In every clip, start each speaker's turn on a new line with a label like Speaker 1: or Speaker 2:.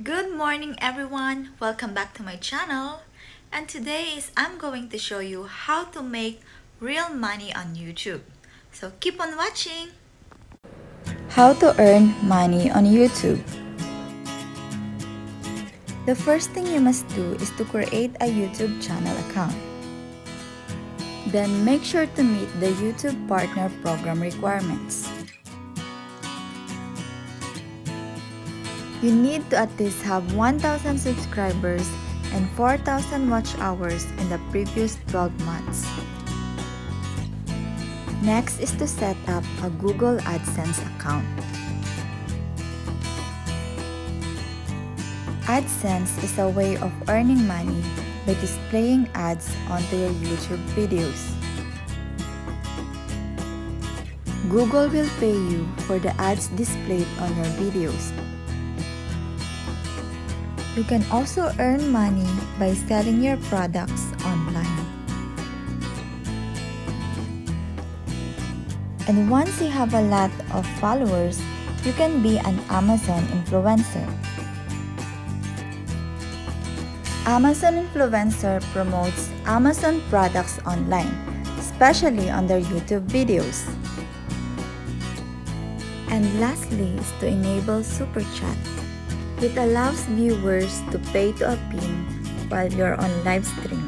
Speaker 1: Good morning everyone! Welcome back to my channel. And today I'm going to show you how to make real money on YouTube. So keep on watching!
Speaker 2: How to earn money on YouTube. The first thing you must do is to create a YouTube channel account. Then make sure to meet the YouTube Partner Program requirements. You need to at least have 1,000 subscribers and 4,000 watch hours in the previous 12 months. Next is to set up a Google AdSense account. AdSense is a way of earning money by displaying ads onto your YouTube videos. Google will pay you for the ads displayed on your videos. You can also earn money by selling your products online. And once you have a lot of followers, you can be an Amazon influencer. Amazon influencer promotes Amazon products online, especially on their YouTube videos. And lastly is to enable Super Chat. It allows viewers to pay to a pin while you're on live stream.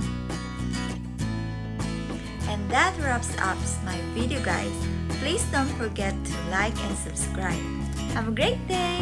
Speaker 1: And that wraps up my video guys. Please don't forget to like and subscribe. Have a great day!